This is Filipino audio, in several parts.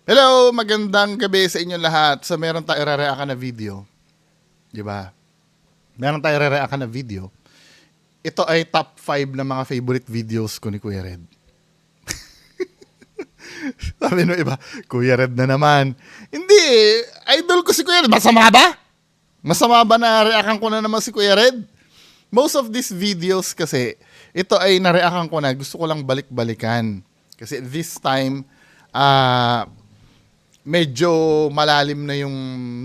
Hello, magandang gabi sa inyo lahat. So meron tayo re-react na video. 'Di ba? Meron tayo re-react na video. Ito ay top 5 na mga favorite videos ko ni Kuya Red. Sabi no iba, Kuya Red na naman. Hindi, idol ko si Kuya Red. Masama ba? Masama ba na reactan ko na naman si Kuya Red? Most of these videos kasi, ito ay na-reactan ko na. Gusto ko lang balik-balikan. Kasi this time, medyo malalim na yung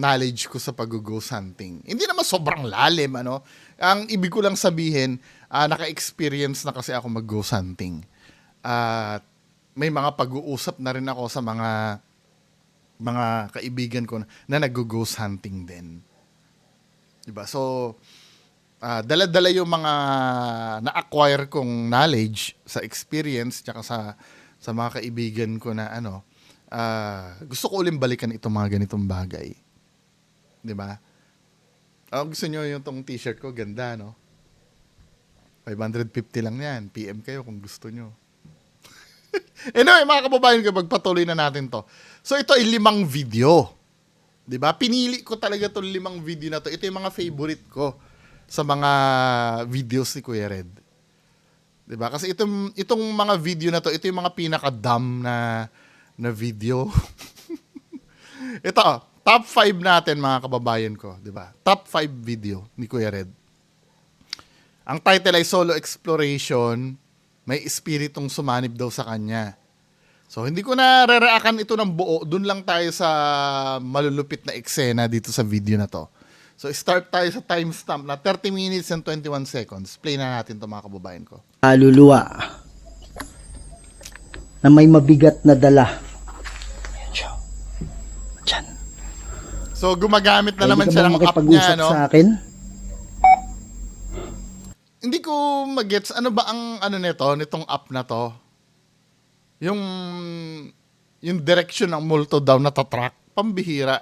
knowledge ko sa pag-ghost hunting. Hindi naman sobrang lalim, ano. Ang ibig ko lang sabihin, naka-experience na kasi ako mag-ghost hunting. At may mga pag-uusap na rin ako sa mga kaibigan ko na nag-ghost hunting din. Diba? So, dala-dala yung mga na-acquire kong knowledge sa experience tsaka sa mga kaibigan ko na gusto ko ulit balikan itong mga ganitong bagay. 'Di ba? Gusto nyo yung tong t-shirt ko, ganda, no? 550 lang yan. PM kayo kung gusto nyo. Anyway, mga kababayan ko, pagpatuloy na natin to. So, ito ay 5 video. 'Di ba? Pinili ko talaga itong 5 video na to. Ito yung mga favorite ko sa mga videos ni Kuya Red. 'Di ba? Kasi itong mga video na to, ito yung mga pinaka-dumb na video. Ito, top 5 natin mga kababayan ko, 'di ba? Top 5 video ni Kuya Red. Ang title ay Solo Exploration, may espiritong sumanib daw sa kanya. So, hindi ko na re-reactan ito ng buo. Doon lang tayo sa malulupit na eksena dito sa video na to. So, start tayo sa timestamp na 30 minutes and 21 seconds. Play na natin to mga kababayan ko. Kaluluwa na may mabigat na dala. Ayan siya. Diyan. So, gumagamit na naman Pwede siya ka ng bang app niya, makipag-usap no? sa akin? Hindi ko magets ano ba ang nitong app na to? Yung direction ng multo daw na tatrack, pambihira.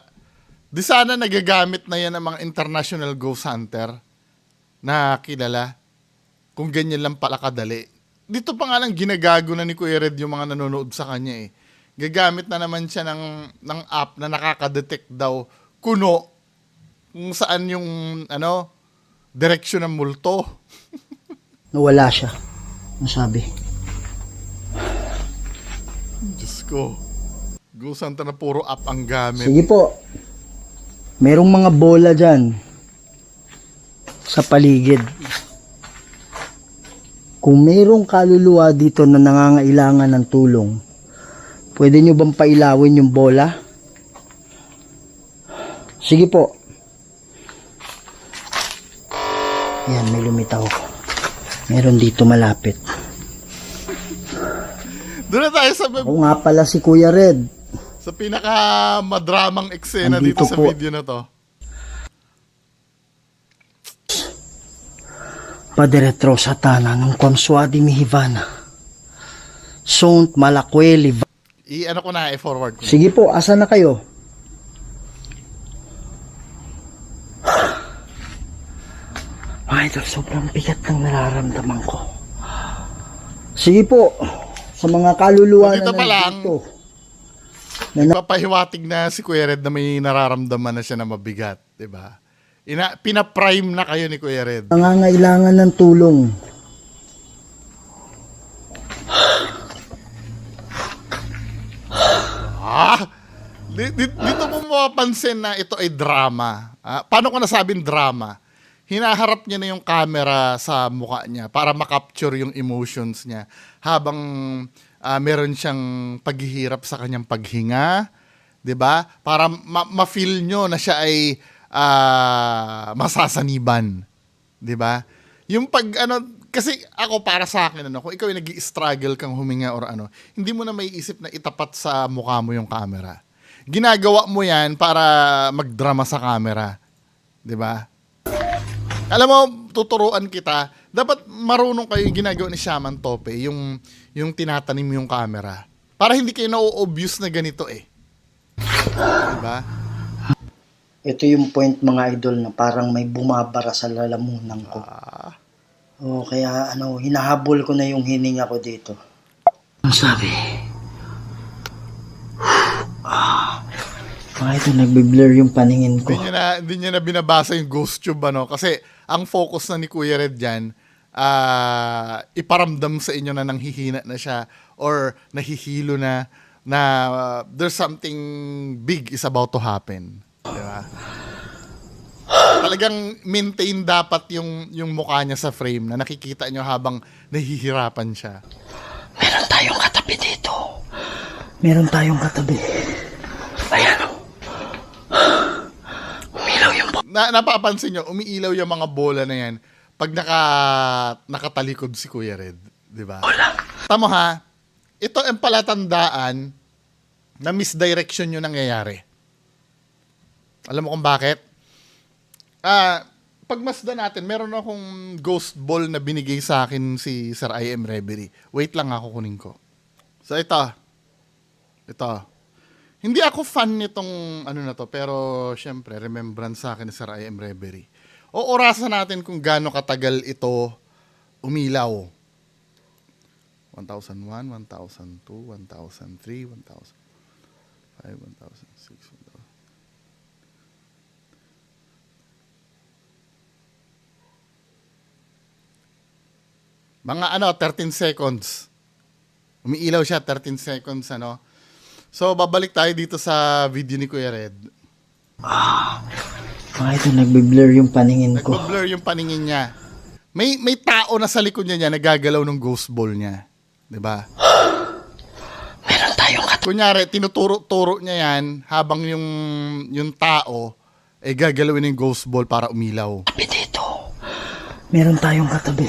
Di sana nagagamit na yan ng mga international ghost hunter na kilala. Kung ganyan lang pala kadali. Dito pa nga lang ginagago na ni Kuya Red yung mga nanonood sa kanya eh. Gagamit na naman siya ng app na nakaka-detect daw kuno kung saan yung direction ng multo. Nawala siya. Nasabi. Diyos ko. Ghost hunter na puro app ang gamit. Sige po. Merong mga bola dyan sa paligid. Kung merong kaluluwa dito na nangangailangan ng tulong, pwede nyo bang pailawin yung bola? Sige po. Yan, may lumitaw. Meron dito malapit. Doon na tayo sa Ako nga pala si Kuya Red. sa pinaka-madramang eksena Andito dito sa po. video na to. Padre retro satana nung konsuadi mi hivana. Sont malakweli. I-ano ko na, i-forward ko. Sige po, asa na kayo? Mga idol, sobrang bigat ng nararamdaman ko. Sige po, sa mga kaluluwa Dito na pa lang. nandito. Papahiwatig na si Kuya Red na may nararamdaman na siya na mabigat, 'di ba? Pina-prime na kayo ni Kuya Red. Nangangailangan ng tulong. Dito mo mapapansin na ito ay drama. Paano ko nasabing drama? Hinaharap niya na yung camera sa mukha niya para makapture yung emotions niya habang meron siyang paghihirap sa kanyang paghinga, 'di ba? Para ma-feel nyo na siya ay masasaniban, 'di ba? Yung kasi ako para sa akin kung ikaw ay nag-i-struggle kang huminga or hindi mo na maiisip na itapat sa mukha mo yung camera. Ginagawa mo 'yan para magdrama sa camera, 'di ba? Alam mo, tuturuan kita, dapat marunong kayo yung ginagawa ni Shaman Tope, yung tinatanim yung camera. Para hindi kayo na-obvious na ganito eh. Diba? Ito yung point mga idol na parang may bumabara sa lalamunan ko. Kaya hinahabol ko na yung hininga ko dito. Ang sabi, Mga idol, nagbe-blur yung paningin ko. Hindi niya na binabasa yung ghost tube, ano? Kasi ang focus na ni Kuya Red dyan, iparamdam sa inyo na nanghihina na siya or nahihilo na there's something big is about to happen. Diba? Talagang maintain dapat yung mukha niya sa frame na nakikita nyo habang nahihirapan siya. Meron tayong katabi dito. Meron tayong katabi. Ayan o. Umilaw yung Napapansin nyo, umiilaw yung mga bola na yan pag nakatalikod si Kuya Red. Diba? bola. Tama ha, ito ang palatandaan na misdirection yung nangyayari. Alam mo kung bakit? Pagmasdan natin, meron akong ghost ball na binigay sa akin si Sir I.M. Reverie. Wait lang ako kunin ko. So ito. Hindi ako fan nitong ano na to, pero syempre, remembrance sa akin ni Sir I.M. Reverie. O orasan natin kung gaano katagal ito umilaw. 1001, 1002, 1003, 1005, 1006, 1000. Mga 13 seconds. Umiilaw siya, 13 seconds, ano. So, babalik tayo dito sa video ni Kuya Red. Mga idol, nagbe-blur yung paningin ko. Nagbo-blur yung paningin niya. May tao na sa likod niya nagagalaw ng ghost ball niya. 'Di ba? Meron tayong katabi Kunyari, tinuturo niya yan habang yung tao ay gagalawin ng ghost ball para umilaw. dito. Meron tayong katabi.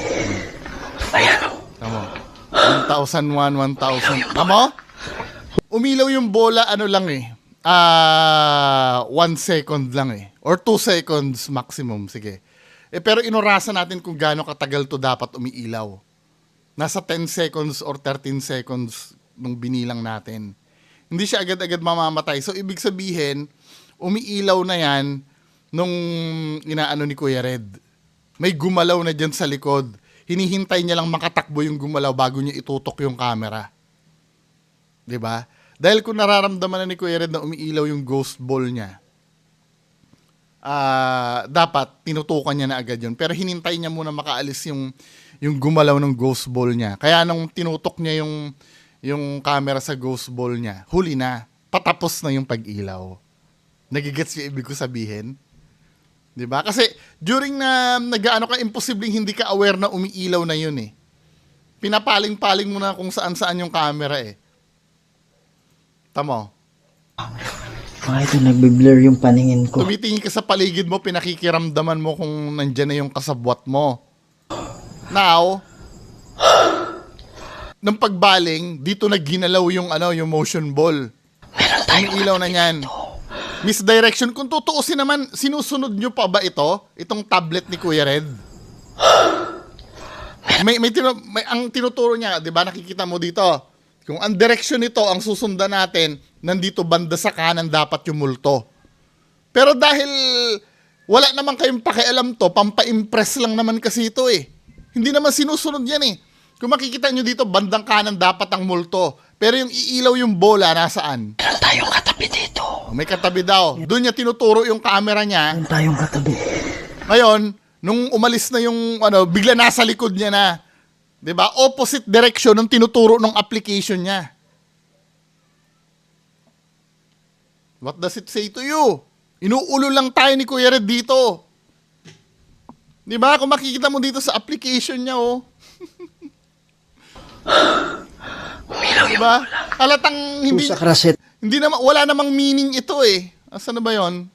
Ayan o. Tama. 1001, 1000. Tama? Umilaw yung bola, ano lang 1 second lang Or 2 seconds maximum, sige. Pero inorasan natin kung gaano katagal to dapat umiilaw. Nasa 10 seconds or 13 seconds nung binilang natin. Hindi siya agad-agad mamamatay. So, ibig sabihin, umiilaw na yan nung inaano ni Kuya Red. May gumalaw na dyan sa likod. Hinihintay niya lang makatakbo yung gumalaw bago niya itutok yung camera. 'Di ba? Dahil kung nararamdaman na ni Kuya Red na umiilaw yung ghost ball niya, dapat tinutukan niya na agad yun. Pero hinintay niya muna makaalis yung gumalaw ng ghost ball niya. Kaya nung tinutok niya yung camera sa ghost ball niya, huli na. Patapos na yung pag-ilaw. Nagigets yung ibig ko sabihin? 'Di ba? Kasi during na nag-aano ka, imposibleng hindi ka aware na umiilaw na yun Pinapaling-paling mo na kung saan-saan yung camera Tamo. Mga idol, nagbe-blur yung paningin ko. Tumitingin ka sa paligid mo, pinakikiramdaman mo kung nandyan na yung kasabwat mo. Now, nung pagbaling, dito na ginalaw yung motion ball. Umiilaw na yan. Misdirection. Kung tutuusin naman, sinusunod nyo pa ba ito? Itong tablet ni Kuya Red? Ang tinuturo niya, di ba, nakikita mo dito. Kung ang direksyon nito, ang susundan natin, nandito banda sa kanan dapat yung multo. Pero dahil wala naman kayong pakialam to, pampa-impress lang naman kasi ito Hindi naman sinusunod yan Kung makikita nyo dito, bandang kanan dapat ang multo. Pero yung iilaw yung bola, nasaan? Meron tayong katabi dito. May katabi daw. Doon niya tinuturo yung camera niya. Meron tayong katabi. Ngayon, nung umalis na yung bigla nasa likod niya na. 'Di ba? Opposite direction ng tinuturo ng application niya. What does it say to you? Inuulo lang tayo ni Kuya Red dito. 'Di ba? Kung makikita mo dito sa application niya, Umilaw yung diba? Halatang hindi Pusa kraset. wala namang meaning ito Asan na ba 'yon?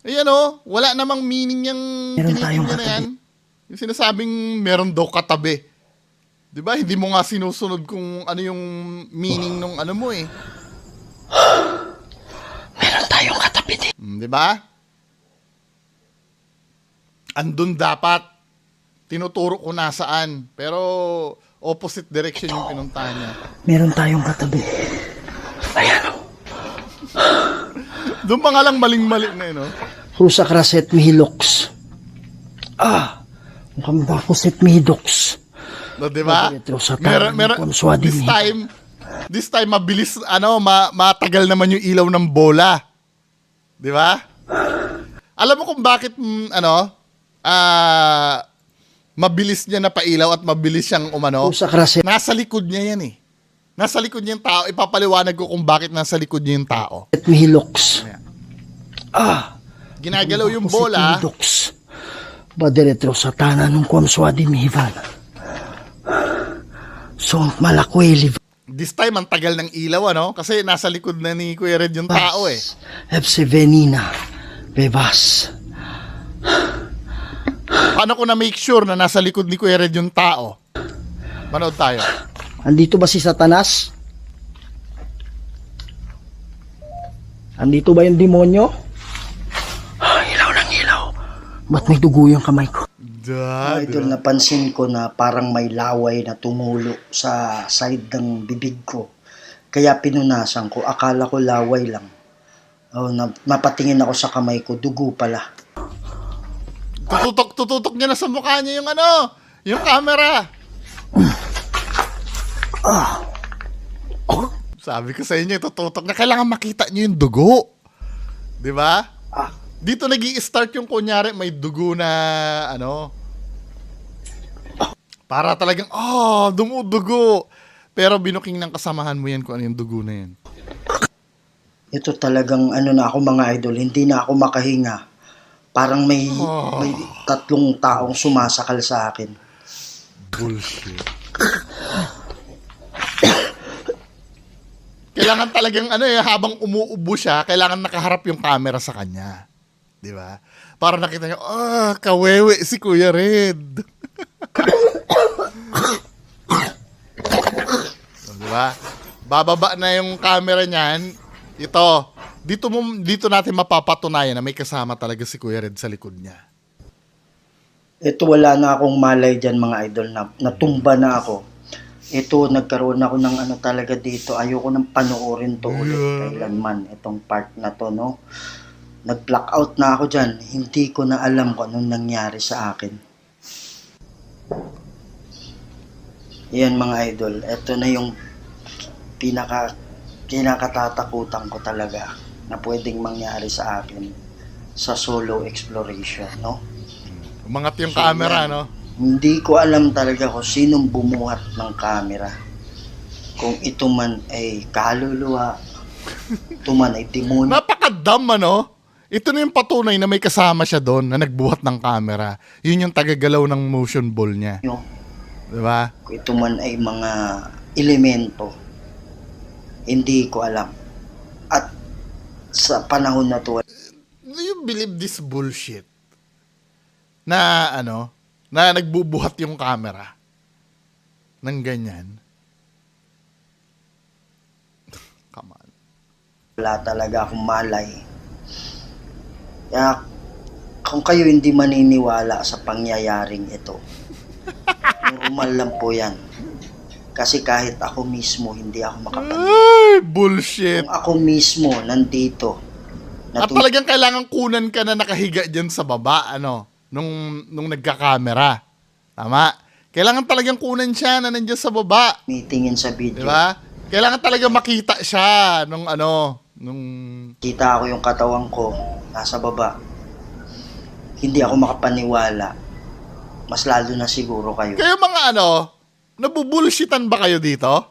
Ayan wala namang meaning yung Meron tayong tinitingnan na yan. Yung sinasabing meron daw katabi. 'Di ba? Hindi mo nga sinusunod kung ano yung meaning nung mo Meron tayong katabi dito. 'Di ba? Andun dapat tinuturo ko nasaan. Pero opposite direction yung pinuntahan niya. Meron tayong katabi. Ayan o. Doon pa nga lang maling-mali na Pusa kraset mihiloks. Mukhang bakusit mihidoks. No, 'di ba? Retro sa Meron this this time This time, mabilis, matagal naman yung ilaw ng bola. Di ba? Alam mo kung bakit, mabilis niya napailaw at mabilis siyang Sa krasi. Nasa likod niya yan eh. Nasa likod niya yung tao. Ipapaliwanag ko kung bakit nasa likod niya yung tao. At mihiloks. Ginagalaw yung bola. Mihiloks. Badiretro sa tanan ng kwamswadi mihivan. So, malakweli. This time, ang tagal ng ilaw, Kasi nasa likod na ni Kuya Red yung tao eh. Epse venina. Bebas. Paano ko na make sure na nasa likod ni Kuya Red yung tao? Manood tayo. Andito ba si Satanas? Andito ba yung demonyo? Ilaw ng ilaw. Ba't may dugo yung kamay ko? Idol, napansin ko na parang may laway na tumulo sa side ng bibig ko. Kaya pinunasan ko. Akala ko laway lang. Napatingin ako sa kamay ko. Dugo pala. Tututok niya na sa mukha niya yung camera. Sabi ko sa inyo, tututok na. Kailangan makita niyo yung dugo. Di ba? Dito nag-i-start yung kunyari may dugo na para talagang, dumudugo. Pero binuking ng kasamahan mo yan kung ano yung dugo na yan. Ito talagang na ako mga idol, hindi na ako makahinga. Parang may tatlong taong sumasakal sa akin. Bullshit. Kailangan talagang habang umuubo siya, kailangan nakaharap yung camera sa kanya. Di ba? Para nakita niyo, kawewe si Kuya Red. Di ba? Bababa na yung camera niyan. Dito natin mapapatunayan na may kasama talaga si Kuya Red sa likod niya. Ito, wala na akong malay dyan mga idol, natumba na ako. Ito, nagkaroon ako ng talaga dito. Ayoko nang panoorin to ulit kailanman. Itong part na to, Nag-blackout na ako dyan. Hindi ko na alam kung anong nangyari sa akin. Yan mga idol. Ito na yung kinakatatakutan ko talaga na pwedeng mangyari sa akin sa solo exploration, Umangat yung camera, Hindi ko alam talaga kung sinong bumuhat ng camera. Kung ito man ay kaluluwa, ito man ay demonyo. Napakadam, Ito na yung patunay na may kasama siya doon na nagbuhat ng camera. Yun yung tagagalaw ng motion ball niya. Diba? Kung ito man ay mga elemento, hindi ko alam. At sa panahon na to, do you believe this bullshit? Na na nagbubuhat yung camera ng ganyan. Come on. wala talaga akong malay. Kaya kung kayo hindi maniniwala sa pangyayaring ito, normal lang po yan. Kasi kahit ako mismo, hindi ako makapaniwala. Ay, bullshit. Kung ako mismo nandito, At talagang kailangan kunan ka na nakahiga dyan sa baba, nung nagka-camera. Tama? Kailangan talagang kunan siya na nandiyan sa baba. Mitingin sa video. Diba? Kailangan talaga makita siya nung Kita ko yung katawan ko, nasa baba. Hindi ako makapaniwala. Mas lalo na siguro kayo. Kayo mga nabubulshitan ba kayo dito?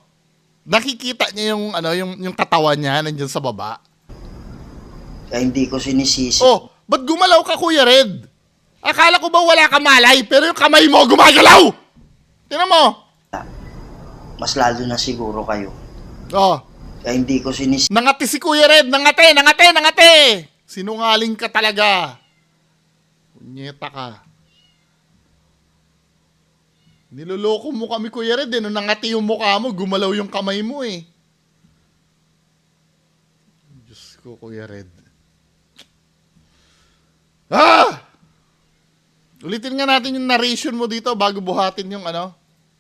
Nakikita niya yung katawan niya nandiyan sa baba? Kaya hindi ko sinisisi. Oh, ba't gumalaw ka, Kuya Red? Akala ko ba wala ka malay, pero yung kamay mo gumagalaw! Tingnan mo! Mas lalo na siguro kayo. Oh, Kaya hindi ko sinisisi. nangati si Kuya Red, nangati! Sinungaling ka talaga. Punyeta ka. Niloloko mo kami, Kuya Red, nung nangati yung mukha mo, gumalaw yung kamay mo eh. Diyos ko, Kuya Red. Ulitin nga natin yung narration mo dito bago buhatin yung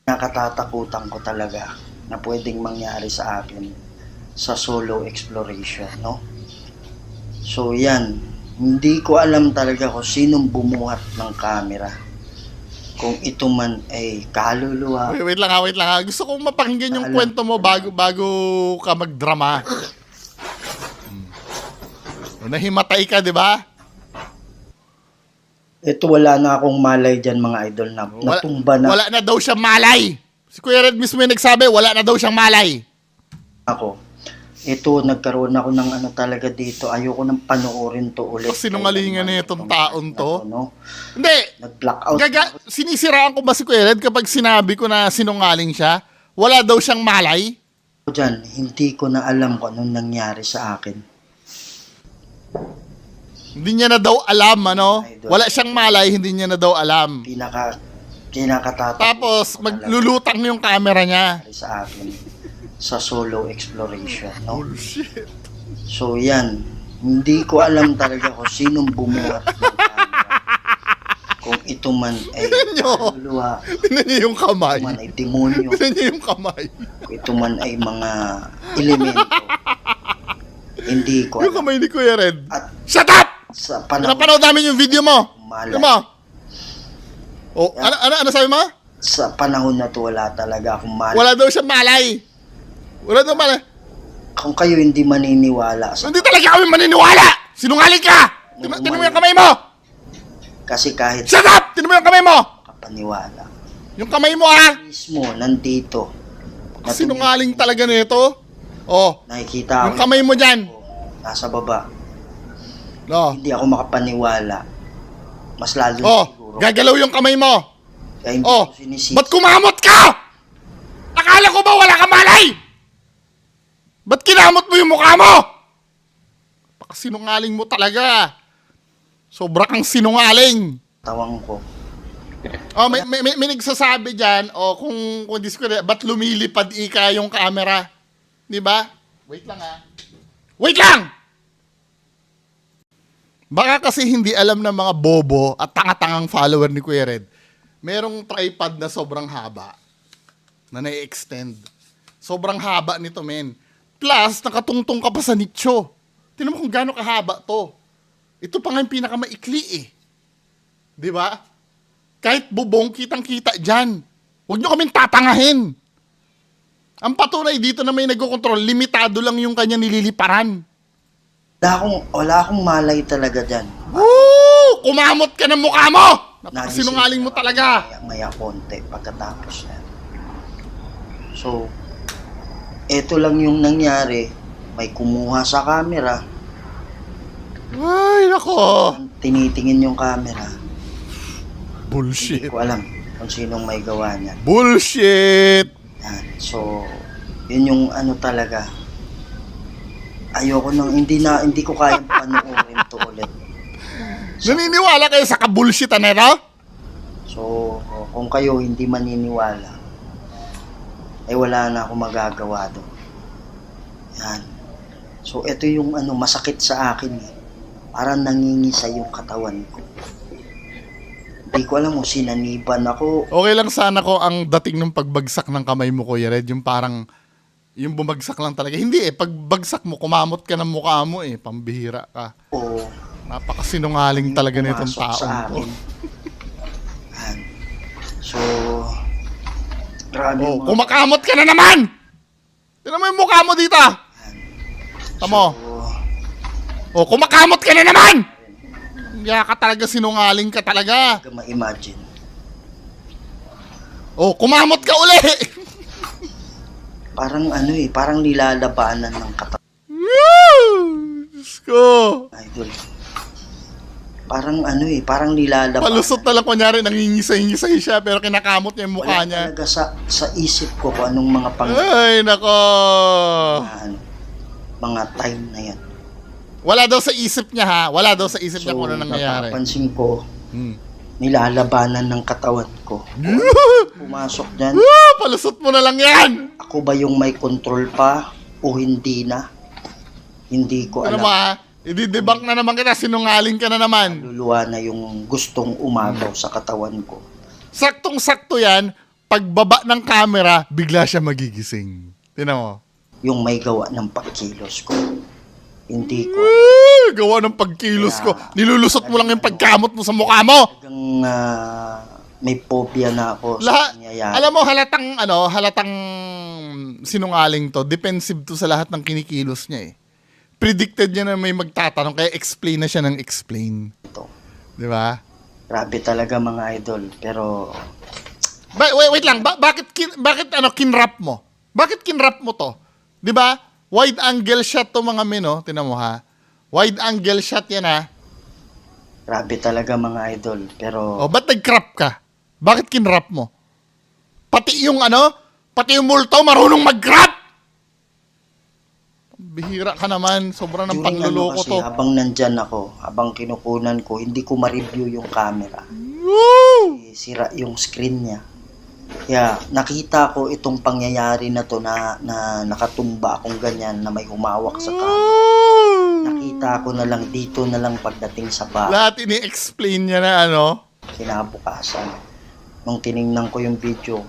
Nakatatakutan ko talaga na pwedeng mangyari sa akin sa solo exploration, So yan, hindi ko alam talaga kung sinong bumuhat ng camera. Kung ito man ay kaluluwa. Wait lang ha. Gusto kong mapakinggan yung kwento mo bago ka magdrama. Nahimatay ka, di ba? Ito wala na akong malay dyan mga idol na natumba na Wala na daw siyang malay. Si Kuya Red mismo yung nagsabi, wala na daw siyang malay. ako. Ito, nagkaroon ako ng ano talaga dito. Ayoko nang panoorin to ulit. Sinungalingan na itong taon to. No? Hindi. Nag-blackout. Sinisiraan ko ba si Kuya Red kapag sinabi ko na sinungaling siya? Wala daw siyang malay? Diyan, hindi ko na alam kung anong nangyari sa akin. Hindi niya na daw alam, ano? Wala siyang malay, hindi niya na daw alam. Kinakatatak. Tapos, maglulutang yung camera niya. Sa akin. Sa solo exploration, no? Bullshit. So, yan. Hindi ko alam talaga kung sinong bumuhat ng camera. Kung ito man ay kaluluwa, Tignan niyo yung kamay. ito man ay demonyo, Tignan niyo yung kamay. kung ito man ay mga elemento, hindi ko Yung alam. kamay ni Kuya Red. At Shut up! sa panahon, Pinapanood namin yung video mo. malay, Ano mo? Oh, ano sabi mo? sa panahon na to, wala talaga akong malay. Wala daw siyang malay. Wala daw malay. Kung kayo hindi maniniwala sa Hindi talaga kami maniniwala! Sinungaling ka! Tinan mo yung kamay mo! kasi kahit Shut up! Tinan mo yung kamay mo! kapaniwala, Yung kamay mo, ha? mismo nandito, na Sinungaling talaga nito. Oh, nakikita yung ako, kamay mo dyan. nasa baba. Oh, Hindi ako makapaniwala. Mas lalo oh, siguro. gagalaw yung kamay mo. Kaya hindi Oh, ko sinisisi. ba't kumamot ka? Akala ko ba wala kang malay? Ba't kinamot mo yung mukha mo? Baka sinungaling mo talaga. Sobra kang sinungaling. Tawang ko. Oh, may nagsasabi dyan, oh, kung discover, ba't lumilipad ika yung camera? Di ba? Wait lang ha. Wait lang! Baka kasi hindi alam ng mga bobo at tanga-tangang follower ni Kuya Red, merong tripod na sobrang haba na na-extend. Sobrang haba nito, men. Plus, nakatungtong ka pa sa nicho. Tingnan mo kung gaano kahaba to. Ito pa nga yung pinakamaikli eh. Di ba? Kahit bubong, kitang-kita dyan. Huwag nyo kaming tatangahin. Ang patunay dito na may nagkocontrol, limitado lang yung kanya nililiparan. Wala akong malay talaga dyan. Woo! Kumamot ka ng mukha mo! Napakasinungaling mo Nagising talaga. Maya konti pagkatapos yan. So, eto lang yung nangyari. May kumuha sa camera. Ay, nako. Tinitingin yung camera. Hindi Bullshit. ko alam kung sinong may gawa niyan. Bullshit! Yan. So, yun yung ano talaga. Ayoko nang, hindi ko kayang panoorin to ulit. Naniniwala kayo sa kabulshitan na ito? So, kung kayo hindi maniniwala, ay wala na akong magagawa doon. Yan. So, ito yung ano, masakit sa akin eh. Parang nangingisa yung katawan ko. Hindi ko alam kung sinaniban ako. Okay lang sana ko ang dating ng pagbagsak ng kamay mo, Kuya Red, yung parang, yung bumagsak lang talaga. Hindi eh, pagbagsak mo, kumamot ka ng mukha mo eh, pambihira ka. O Napakasinungaling talaga nitong pumasok sa taong to. akin. Yan. So, grabe Oh, mga... kumakamot ka na naman! Tignan mo yung mukha mo dito! Tamo. Oh, kumakamot ka na naman! Kaya ka talaga, sinungaling ka talaga. Huwag ma-imagine. Oh, kumamot ka uli! Parang ano eh, parang nilalabanan ng katawan. Woo! Diyos ko! Idol. Parang ano eh, parang nilalabanan. Palusot na lang kunyari, nangingisay-ngisay siya, pero kinakamot niya yung mukha Wala niya. talaga sa isip ko kung anong mga Ay, nako! mga time na yan. Wala daw sa isip niya ha. Wala daw sa isip niya kung ano nangyayari. napapansin ko, Hmm. nilalabanan ng katawan ko. Pumasok dyan, Palusot mo na lang yan! ako ba yung may control pa o hindi na? Hindi ko Ano alam. mo ha? I-debunk na naman kita, sinungaling ka na naman. Luluwa na yung gustong umagaw sa katawan ko. Saktong-sakto yan, pagbaba ng camera, bigla siya magigising. Tingnan mo. Yung may gawa ng pagkilos ko. Hindi ko Gawa ng pagkilos ko. Nilulusot mo lang yung pagkamot mo sa mukha mo. talagang may phobia na ako sa Lahat, nangyayari. alam mo, halatang sinungaling to. Defensive to sa lahat ng kinikilos niya eh. Predicted niya na may magtatanong, kaya explain na siya ng explain. Ito. Di ba? Grabe talaga mga idol. Pero Wait lang, bakit kinrap mo? Bakit kinrap mo to? 'Di ba? Wide angle shot to mga mino, tinan mo ha. Wide angle shot 'yan ha. grabe talaga mga idol. Pero O ba't nag-crop ka? Bakit kinrap mo? Pati yung multo marunong mag-crop. Bihira ka naman, sobra ng yung panluloko kasi, to. habang nandyan ako, habang kinukunan ko, hindi ko ma-review yung camera. Woo! Sira yung screen niya. Kaya nakita ko itong pangyayari na to na nakatumba akong ganyan na may humawak sa camera. Nakita ko na lang dito na lang pagdating sa bahay. Lahat ini-explain niya na Kinabukasan. Nung tiningnan ko yung video,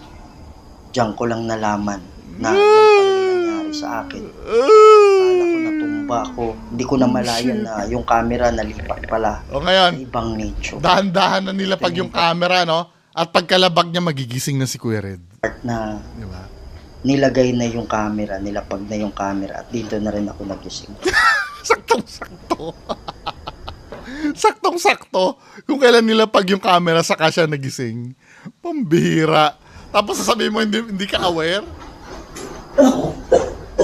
diyan ko lang nalaman na yan pala nangyari sa akin. Akala ko natumba ako. Hindi ko na malayan na yung camera nalipat pala O sa ngayon, ibang nicho. dahan-dahan na nila pag yung camera, at pagkalabag niya, magigising na si Kuya Red. Part na Di ba? nilagay na yung camera, nilapag na yung camera at dito na rin ako nagising. Saktong-sakto. Saktong-sakto. Kung kailan nila pag yung camera, saka siya nagising. Pambihira. Tapos sasabihin mo, hindi ka aware?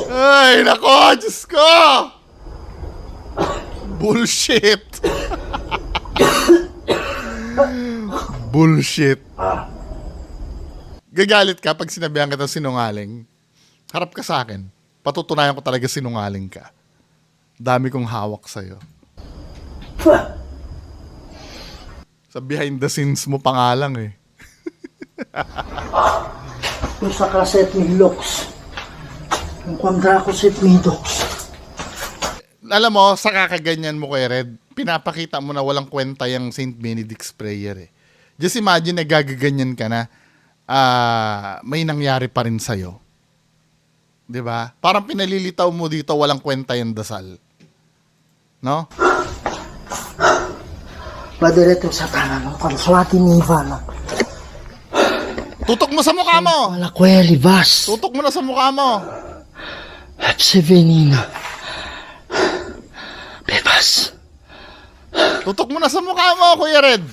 Ay, nako, Diyos ko! Bullshit. Bullshit. Gagalit ka pag sinabihan kita sinungaling. Harap ka sa akin. Patutunayan ko talaga sinungaling ka. Dami kong hawak sa'yo. Sa behind the scenes mo pangalang eh. Yung sa kaset ni Lux, yung kwandra ko set ni Dox. Alam mo, sa kakaganyan mo kay Red, pinapakita mo na walang kwenta yung St. Benedict's Prayer eh. Just imagine na gagaganyan ka na, may nangyari pa rin sa'yo. 'Di ba? Parang pinalilitaw mo dito, walang kwenta yung dasal. No? Madiretong sa tanan ng panswati ni Ivana. Tutok mo sa mukha mo! Wala kuya libas. Tutok mo na sa mukha mo! Hepsi venina. Bebas. Tutok mo na sa mukha mo, Kuya Red!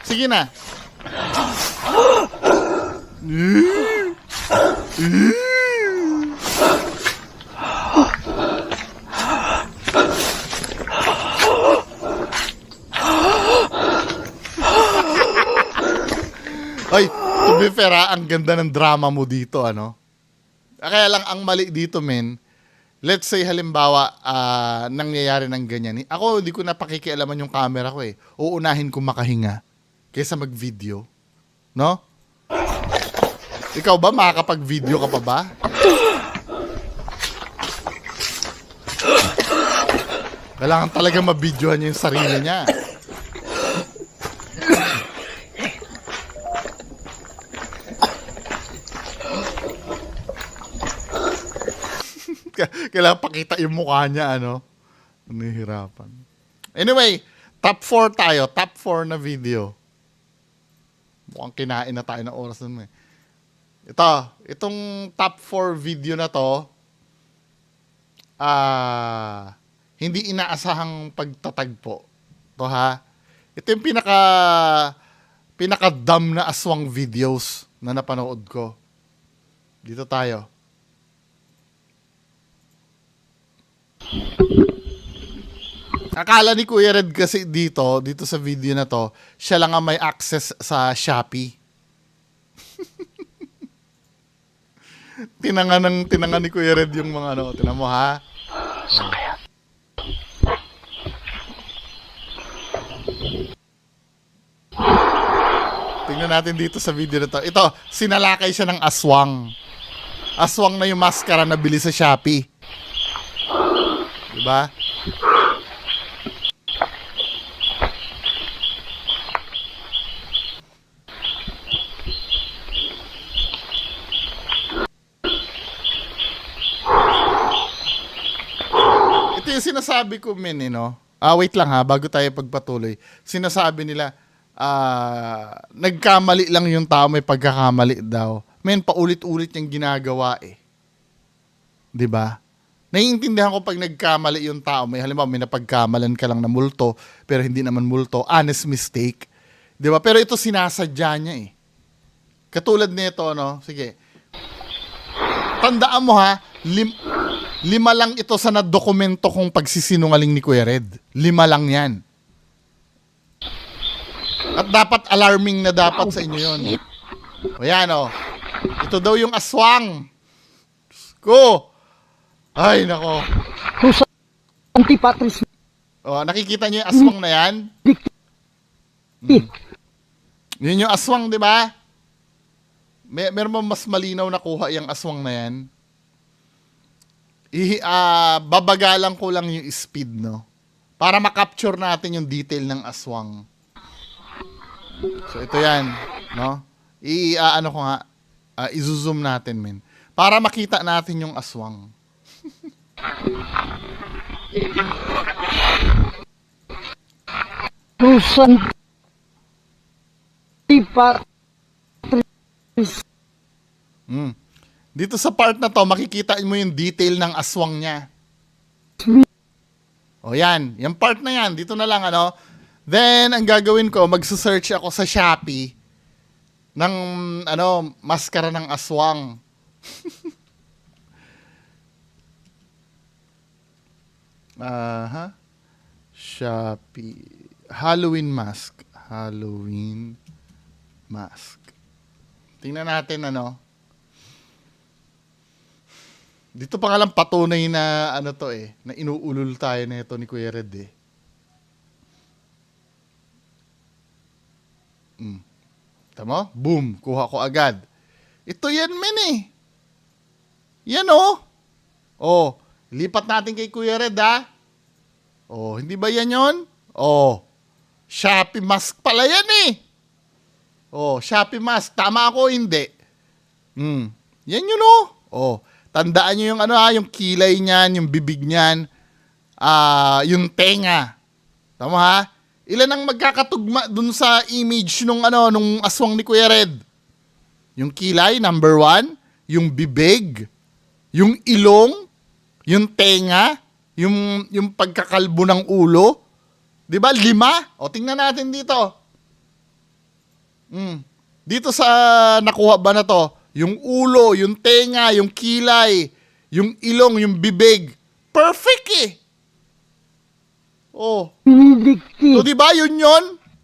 Sige na. Ay, to be fair ang ganda ng drama mo dito, Kaya lang, ang mali dito, men, let's say, halimbawa, nangyayari ng ganyan. Ako, hindi ko na pakikialaman yung camera ko eh. Uunahin ko makahinga kaysa mag-video. No? Ikaw ba, makakapag-video ka pa ba? Kailangan talaga mabidyohan niya yung sarili niya. Kailangan pakita yung mukha niya, Nahihirapan. Anyway, top 4 tayo. Top 4 na video. Mukhang kinain na tayo ng oras nun eh. Itong top 4 video na to, hindi inaasahang pagtatagpo. To ha. Ito yung pinaka-dumb na aswang videos na napanood ko. Dito tayo. Akala ni Kuya Red kasi dito sa video na to, siya lang ang may access sa Shopee. tinangan ni Kuya Red yung mga tinan mo ha. Tingnan natin dito sa video na to. Ito, sinalakay siya ng aswang. Aswang na yung maskara na bili sa Shopee. Diba? Ito yung sinasabi ko, men, wait lang ha, bago tayo pagpatuloy. Sinasabi nila, nagkamali lang yung tao, may pagkakamali daw. Men, paulit-ulit yung ginagawa eh. 'Di ba? Naiintindihan ko pag nagkamali yung tao, may halimbawa may napagkamalan ka lang na multo, pero hindi naman multo, honest mistake. 'Di ba? Pero ito sinasadya niya eh. Katulad nito, no? Sige. Tandaan mo ha, lima lang ito sa nadokumento kong pagsisinungaling ni Kuya Red. 5 lang yan. At dapat alarming na dapat sa inyo yun. O yan o. Ito daw yung aswang. Ko. Ay, nako. Antipatris. O, nakikita niyo yung aswang na yan? Yun yung aswang, di ba? Meron mo mas malinaw na kuha yung aswang na yan? Babagalan ko lang yung speed, no? Para makapture natin yung detail ng aswang. So, ito yan, no? Ano ko nga, i-zoom natin, men. Para makita natin yung aswang. Rusan. Antipatris. Dito sa part na to, makikita mo yung detail ng aswang niya. O yan, yung part na yan, dito na lang ano. Then, ang gagawin ko, magsusearch ako sa Shopee ng maskara ng aswang. Shopee. Halloween mask. Tingnan natin Dito pa nga lang patunay na na inuulol tayo na ito ni Kuya Red eh. Tama? Boom. Kuha ko agad. Ito yan, men eh. Yan oh. Oh. Lipat natin kay Kuya Red ha. Oh, hindi ba yan yon? Oh. Shopee mask pala yan eh. Oh, Shopee mask. Tama ako, hindi. Yan yun oh. Oh. Tandaan nyo yung yung kilay niyan, yung bibig niyan, yung tenga. Tama ha? Ilan ang magkakatugma dun sa image nung aswang ni Kuya Red? Yung kilay, number 1. Yung bibig. Yung ilong. Yung tenga. Yung pagkakalbo ng ulo. Diba? 5? O, tingnan natin dito. Dito sa nakuha ba na to? Yung ulo, yung tenga, yung kilay, yung ilong, yung bibig. Perfect eh. Oh. So, di ba yun yun?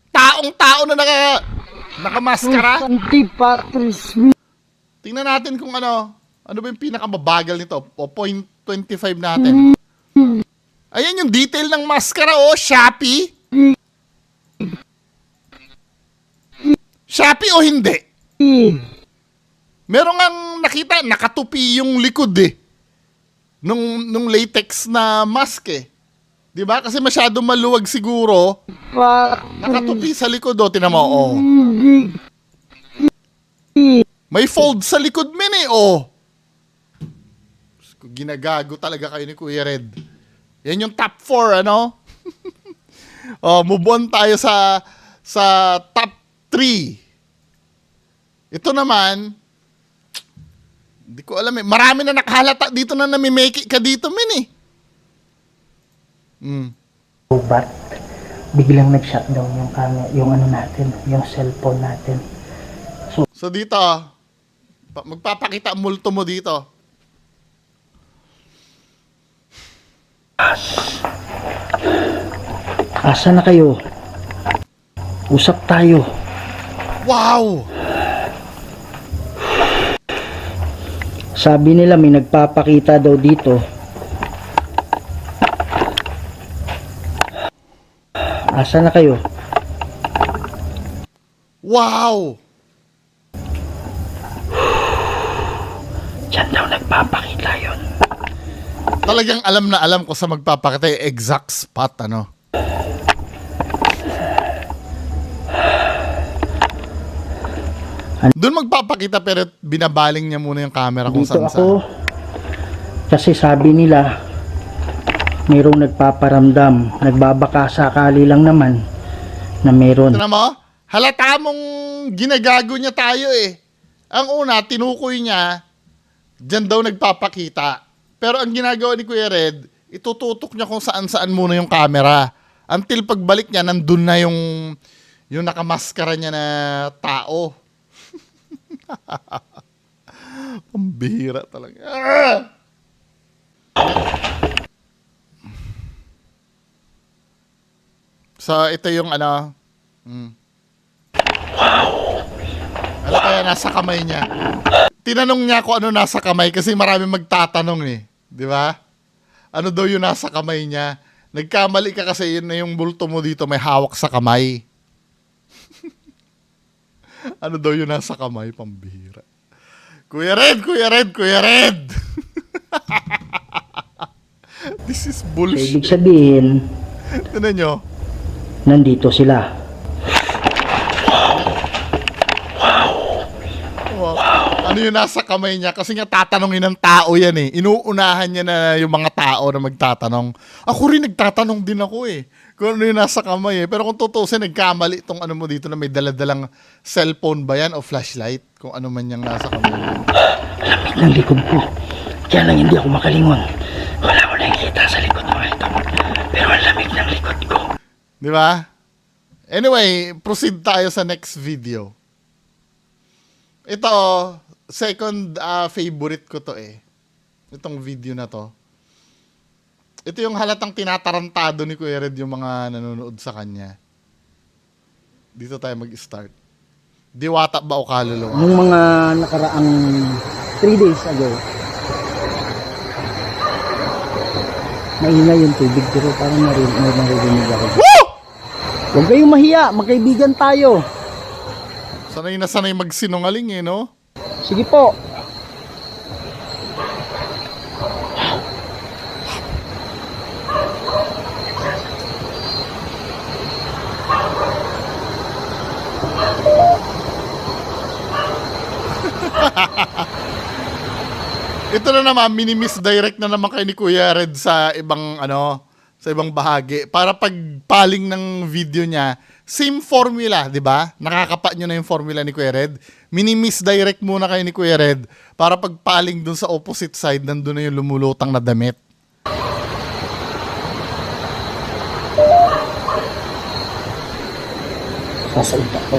Taong-tao na nakamaskara? Antipatris. Tingnan natin kung ano ba yung pinakamabagal nito. O, 0.25 natin. Ayan yung detail ng maskara, oh. Shopee. Shopee o hindi? Meron ngang nakita, nakatupi yung likod eh. Nung latex na mask eh. Diba? Kasi masyado maluwag siguro. Nakatupi sa likod oh. Tinan mo, oh. May fold sa likod men eh, oh. Ginagago talaga kayo ni Kuya Red. Yan yung top 4, oh, move on tayo sa top 3. Ito naman, hindi ko alam eh. Marami na nakahalata dito na namimake ka dito, men eh. But biglang nag-shutdown yung camera, yung natin, yung cellphone natin. So dito, magpapakita ang multo mo dito. Asa na kayo? Usap tayo. Wow! Sabi nila may nagpapakita daw dito. Asa na kayo? Wow! Diyan daw nagpapakita yun. Talagang alam na alam ko sa magpapakita yung exact spot, Doon magpapakita pero binabaling niya muna yung camera kung Dito saan ako, kasi sabi nila mayroong nagpaparamdam, nagbabaka sakali lang naman na meron. Tignan mo, halata mong ginagago niya tayo eh. Ang una, tinukoy niya, dyan daw nagpapakita. Pero ang ginagawa ni Kuya Red, itututok niya kung saan-saan muna yung camera. Until pagbalik niya, nandun na yung nakamaskara niya na tao. Pambihira talaga. Ah! So, ito yung ano. Ano kaya nasa kamay niya? Tinanong niya kung ano nasa kamay kasi marami magtatanong eh. Di ba? Ano daw yung nasa kamay niya? Nagkamali ka kasi yun na yung bulto mo dito may hawak sa kamay. Ano daw yung nasa kamay? Pambihira. Kuya Red! Kuya Red! Kuya Red! This is bullshit. Ibig sabihin, Tignan nyo. nandito sila. Wow. Ano yung nasa kamay niya? Kasi nga tatanungin ng tao yan eh. Inuunahan niya na yung mga tao na magtatanong. Ako rin nagtatanong din ako eh. Kung ano yung nasa kamay eh. Pero kung tutusin, nagkamali itong ano mo dito na may daladalang cellphone ba yan o flashlight? Kung ano man yung nasa kamay. Lamig ng likod ko. Kaya lang hindi ako makalingon. Wala ko nakikita sa likod mo ito. Pero ang lamig ng likod ko. Di ba? Anyway, proceed tayo sa next video. Ito, second favorite ko to eh. Itong video na to. Ito yung halatang tinatarantado ni Kuya Red yung mga nanonood sa kanya. Dito tayo mag-start. Diwata ba o kaluluwa? Nung mga nakaraang 3 days ago, maingay yung tubig pero parang naririnig ako. Woo! Huwag kayong mahiya, magkaibigan tayo. Sanay na sanay magsinungaling eh, no? Sige po. Ito na naman, mini-misdirect na naman kay ni Kuya Red sa ibang sa ibang bahagi. Para pagpaling ng video niya, same formula, di ba? Nakakapa nyo na yung formula ni Kuya Red. Mini-misdirect muna kay ni Kuya Red para pagpaling dun sa opposite side, nandun na yung lumulutang na damit. Sasalita ko.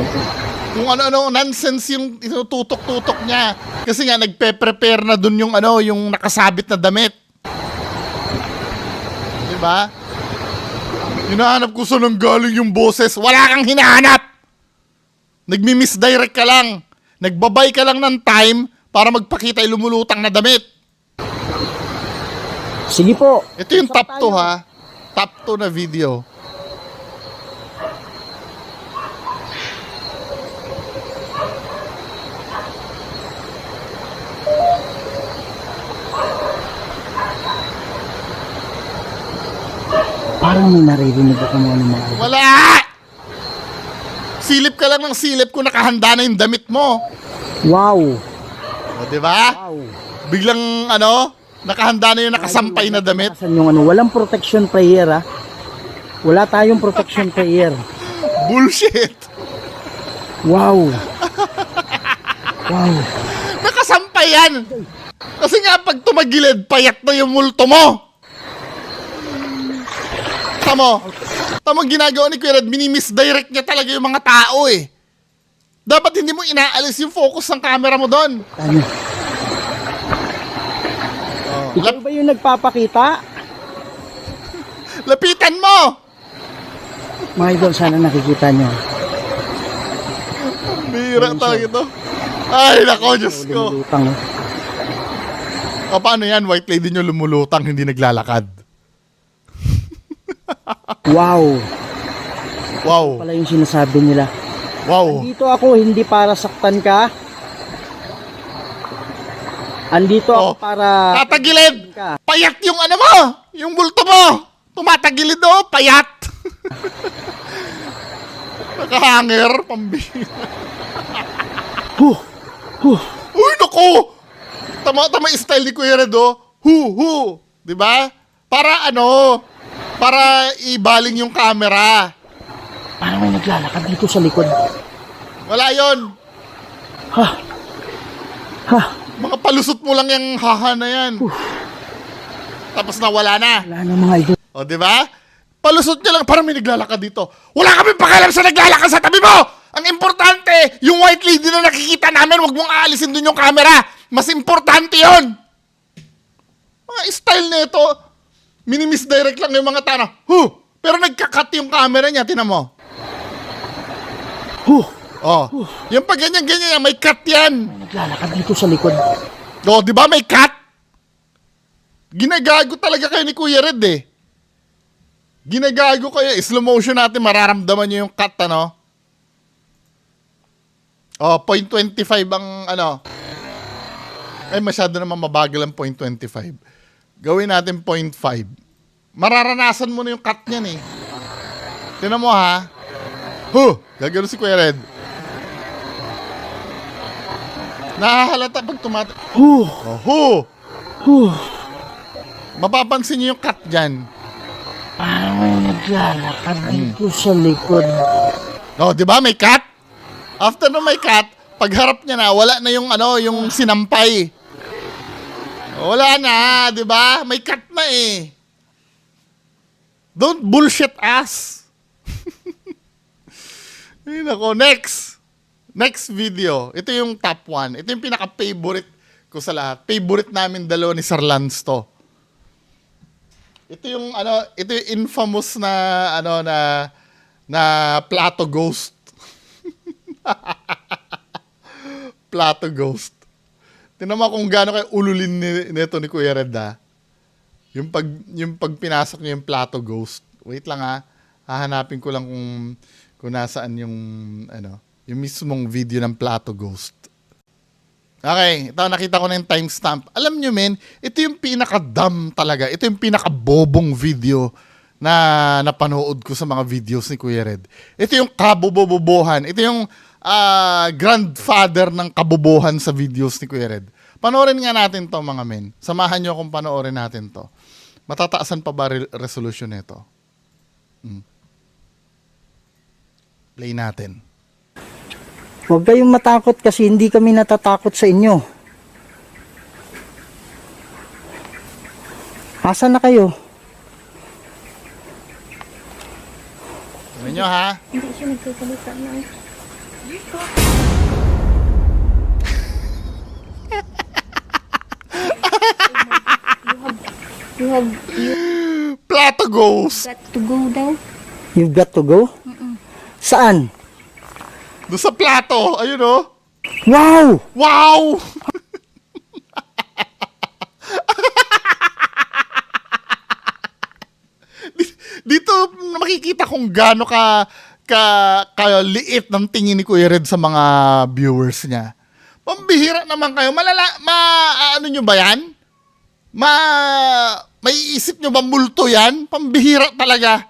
Kung ano-ano nonsense yung itututok-tutok niya. Kasi nga nagpe-prepare na dun yung yung nakasabit na damit. 'Di ba? Hinahanap ko saan nang galing yung boses. Wala kang hinahanap. Nagmi-misdirect ka lang. Nagbabay ka lang ng time para magpakita yung lumulutang na damit. Sige po. Ito yung top 2 ha. Top 2 na video. Parang may naririnig ako ng mga Wala! Silip ka lang ng silip kung nakahanda na yung damit mo. Wow. O, di ba? Wow. Biglang nakahanda na yung nakasampay na damit. Saan yung walang protection prayer ah. Wala tayong protection prayer. Bullshit! Wow. Wow. Nakasampay yan! Kasi nga pag tumagilid, payat na yung multo mo. Tamo ginagawa ni Kuya Red, mini-misdirect niya talaga yung mga tao eh. Dapat hindi mo inaalis yung focus ng camera mo doon. Ano? Ikaw ba yung nagpapakita? Lapitan mo! Mga idol, sana nakikita nyo. Bira talaga ito. Ay, nako, Diyos ko. Lumulutang. O, paano yan? White lady nyo lumulutang, hindi naglalakad. Wow. Wow. Pala yung sinasabi nila. Wow. Andito ako hindi para saktan ka. Andito ako para... Tatagilid! ka. Payat yung mo! Yung bulto mo! Tumatagilid payat! Nakahanger, pambihira. Uy, naku! Tama yung style ni Kuya Red, Diba? Para para ibaling yung camera. Parang may naglalakad dito sa likod. Wala yon. Ha? Ha? Mga palusot mo lang yung haha na yan. Tapos nawala na. Wala na mga idol. O, di ba? Palusot niya lang, parang may naglalakad dito. Wala kami pakialam sa naglalakad sa tabi mo! Ang importante, yung white lady na nakikita namin, wag mong aalisin dun yung camera. Mas importante yon. Mga style nito, mini-misdirect lang yung mga tao. Pero nagka-cut yung camera niya, tinan mo. Oh, yung pag ganyan-ganyan, may cut yan. May naglalakad dito sa likod. O, di ba may cut? Ginagago talaga kayo ni Kuya Red eh. Ginagago kayo. Slow motion natin, mararamdaman nyo yung cut, ano? Oh, 0.25 ang ano. Ay, masyado naman mabagal ang 0.25. Gawin natin 0.5. Mararanasan mo na yung cut niyan eh. Tinan mo ha. Gagano si Kuya Red. Nahahalata pag mapapansin niyo yung cut dyan. Parang may naglalakad dito sa likod. No, di ba may cut? After na may cut, pagharap niya na, wala na yung ano, yung sinampay. Wala na, di ba? May cut na eh. Don't bullshit us. Ay, nako, next. Next video. Ito yung top 1. Ito yung pinaka-favorite ko sa lahat. Favorite namin dalawa ni Sir Lance to. Ito yung ano, ito yung infamous na ano na Plato Ghost. Plato Ghost. Tingnan mo kung gaano kayo ululin nito ni Kuya Red ha. Yung pag pinasok niya yung Plato Ghost. Wait lang ha. Hahanapin ko lang kung nasaan yung ano, yung mismong video ng Plato Ghost. Okay, ito nakita ko na yung timestamp. Alam nyo men, ito yung pinaka-dumb talaga. Ito yung pinaka-bobong video na napanood ko sa mga videos ni Kuya Red. Ito yung kabobobohan. Ito yung grandfather ng kabobohan sa videos ni Kuya Red. Panoorin nga natin to mga men. Samahan nyo akong panoorin natin to. Matataasan pa ba resolution nito? Play natin. Huwag kayong matakot kasi hindi kami natatakot sa inyo. Asan na kayo? Tignan nyo ha. Hindi siya nagsasalita na. You Plato Ghost. got to go daw. You've got to go? Saan? Doon sa plato. Ayun o. Wow! Wow! Dito makikita kung gaano liit ng tingin ni Kuya Red sa mga viewers niya. Pambihira naman kayo. Ano nyo ba yan? May isip nyo ba multo yan? Pambihira talaga.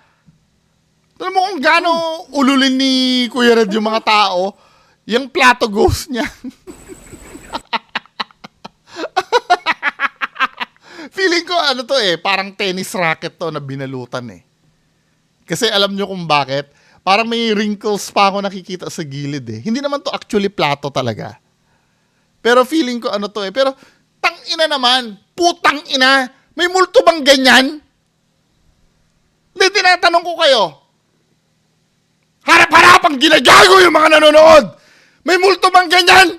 Alam mo kung gaano ululin ni Kuya Red yung mga tao, yung Plato Ghost niya. Feeling ko ano to eh, parang tennis racket to na binalutan eh. Kasi alam nyo kung bakit? Parang may wrinkles pa ako nakikita sa gilid eh. Hindi naman to actually plato talaga. Pero feeling ko ano to eh. Pero tang ina naman, putang ina, may multo bang ganyan? Hindi, tinatanong ko kayo. Harap-harapang ginagago yung mga nanonood. May multo bang ganyan?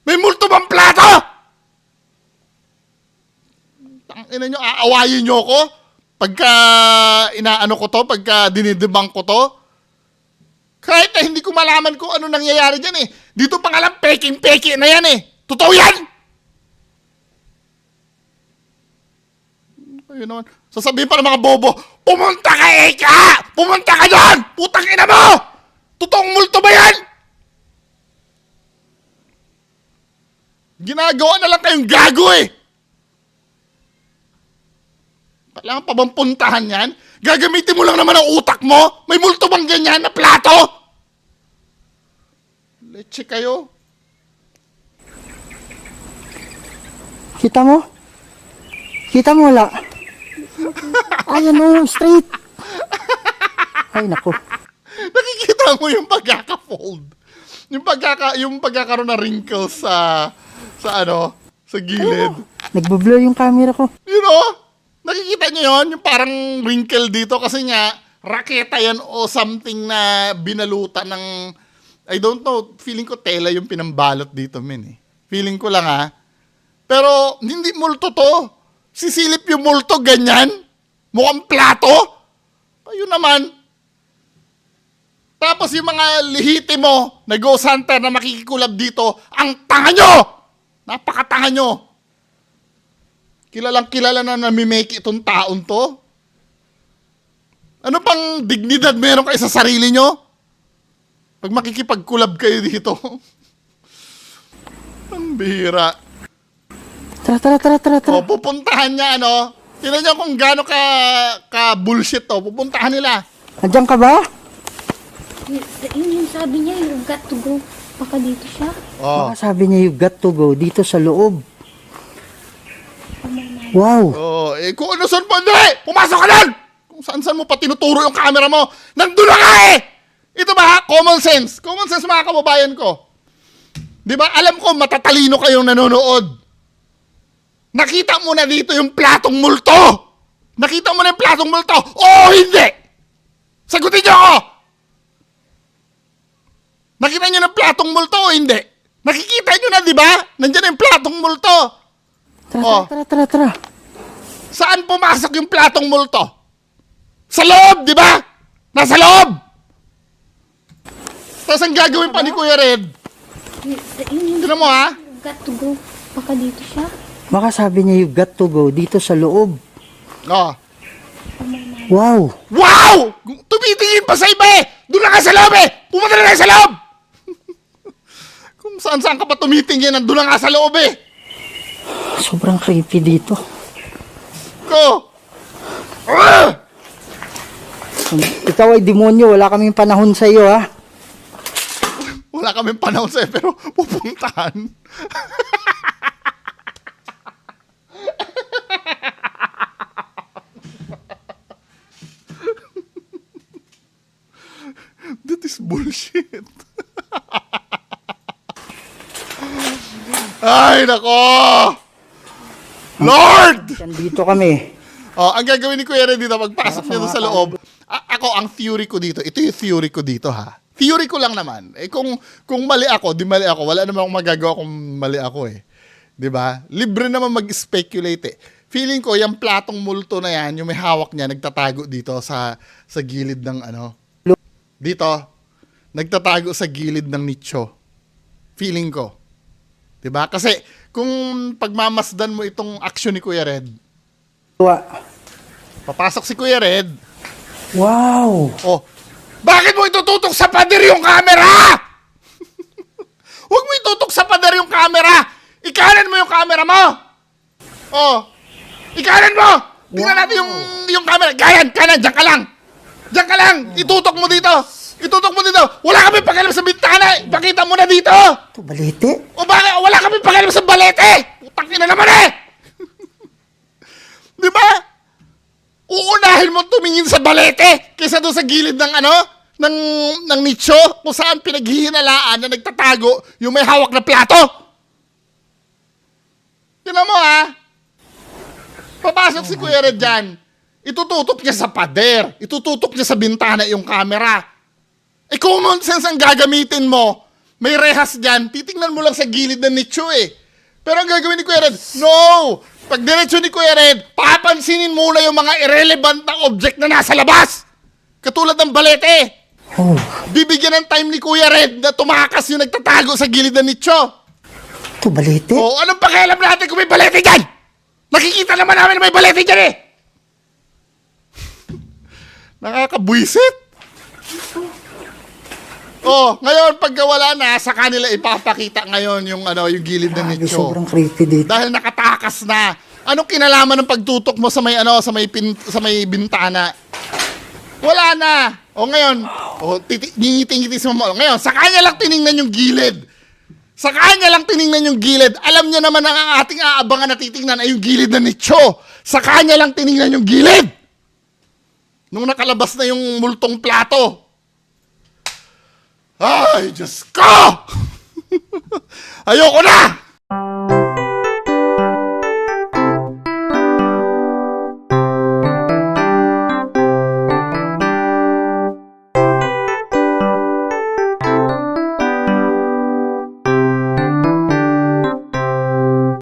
May multo bang plato? Tangina nyo, aawayin nyo ko? Pagka inaano ko to, pagka dinidibang ko to? Kahit na hindi ko malaman kung ano nangyayari dyan eh. Dito pa nga lang, peking-peki na yan eh. Totoo yan! Ayun naman. Sasabihin pa ng mga bobo, pumunta ka Eka! Pumunta ka doon! Putang ina mo! Totoong multo ba yan? Ginagawa na lang kayong gago eh. Kailangan pa bang puntahan yan? Gagamitin mo lang naman ang utak mo? May multo bang ganyan na plato? Leche kayo. Kita mo? Kita mo wala? Ayan o, straight. Ay, nako. Nakikita mo yung pagkaka-fold. Yung pagkakaroon ng wrinkles sa gilid. Nagbablur yung camera ko. You know? Nakikita nyo yun? Yung parang wrinkle dito kasi nga, raketa yan o something na binalutan ng, I don't know, feeling ko tela yung pinambalot dito, men eh. Feeling ko lang ha. Pero, hindi multo to. Sisilip yung multo, ganyan. Mukhang plato. Ayun naman. Tapos yung mga lihitimo na ghost hunter na makikikulab dito, ang tanga nyo! Napakatanga nyo. Kilalang kilala na namimake itong taon to. Ano pang dignidad meron kayo sa sarili nyo? Pag makikipagkulab kayo dito. Ang bihira. Tara. O, pupuntahan niya, ano? Tignan niyo kung gaano ka bullshit to. Pupuntahan nila. Andiyan ka ba? Yun yung sabi niya, you got to go. Baka dito siya. Oh. Baka sabi niya, you got to go dito sa loob. Wow. Oh, eh kung ano saan pa, hindi! Pumasok ka doon! Kung saan mo pa tinuturo yung camera mo, nandun na ka eh! Ito ba, common sense? Common sense mga kababayan ko. Di ba, alam ko matatalino kayong nanonood. Nakita mo na dito yung platong multo! Nakita mo na yung platong multo! Oo, hindi! Sagutin niyo ako! Nakita niyo na platong multo o hindi? Nakikita niyo na, di ba? Nandiyan na yung platong multo. Oh. Tara. Saan pumasok yung platong multo? Sa loob, di ba? Nasa loob! Tapos ang gagawin pa ni Kuya Red? Yun yung Tignan mo ha? you got to go. Baka dito siya. Baka sabi niya, you got to go dito sa loob. Oh. Wow. Wow! Tumitingin pa sa iba eh! Doon na ka sa loob eh! Pumunta na sa loob! Kung saan ka pa tumitingin, nandun na nga sa loob eh! Sobrang creepy dito. Ko! Ah! Ikaw ay demonyo, wala kaming panahon sa iyo, ha? Wala kaming panahon sa'yo, pero pupuntahan. That is bullshit. Ay, nako! Lord! Dito kami. Oh, ang gagawin ni Kuya Red dito, pagpasok niya doon sa loob, ako, ang theory ko dito, ito yung theory ko dito, ha? Theory ko lang naman. Eh, kung mali ako, di mali ako. Wala naman akong magagawa kung mali ako, eh. Di ba? Libre naman mag-speculate, eh. Feeling ko, yung platong multo na yan, yung may hawak niya, nagtatago dito sa gilid ng ano. Dito, nagtatago sa gilid ng nicho. Feeling ko. Di ba? Kasi, kung pagmamasdan mo itong action ni Kuya Red, papasok si Kuya Red. Wow. Oh, bakit mo itututok sa pader yung camera? Huwag mo itutok sa pader yung camera. Ikanan mo yung camera mo. Oh, ikanan mo. Tingnan natin yung camera. Kanan, dyan ka lang. Diyan ka lang. Itutok mo dito. Itutok mo dito. Wala kami pakialam sa bintana. Ipakita mo na dito. Ito, balete. O bakit? Wala kami pakialam sa balete. Putang ina naman eh. Di ba? Uunahin mo tumingin sa balete kaysa doon sa gilid ng ng nicho kung saan pinaghihinalaan na nagtatago yung may hawak na plato. Tignan mo ha. Papasok si Kuya Red dyan. Itututok niya sa pader. Itututok niya sa bintana yung camera. Eh common sense ang gagamitin mo. May rehas dyan. Titingnan mo lang sa gilid ng nicho eh. Pero ang gagawin ni Kuya Red, no! Pag diretso ni Kuya Red, papansinin muna yung mga irrelevant na object na nasa labas. Katulad ng balete. Oh. Bibigyan ng time ni Kuya Red na tumakas yung nagtatago sa gilid ng nicho. Ito, balete. O, anong pakialam natin kung may balete dyan? Nakikita naman namin na may balete dyan eh. Nakakabwisit. Oh, ngayon pagka wala na, sa kanila ipapakita ngayon yung gilid ng Grabe, nicho. sobrang creepy dito. Dahil nakatakas na. Anong kinalaman ng pagtutok mo sa may bintana? Wala na. O ngayon, ngingiti-ngiti mo. Ngayon, sa kanya lang tiningnan yung gilid. Sa kanya lang tiningnan yung gilid. Alam niya naman ang ating aabangan na titingnan ay yung gilid na nicho. Sa kanya lang tiningnan yung gilid. Nung nakalabas na yung multong plato. Ay, Diyos ko! Ayoko na!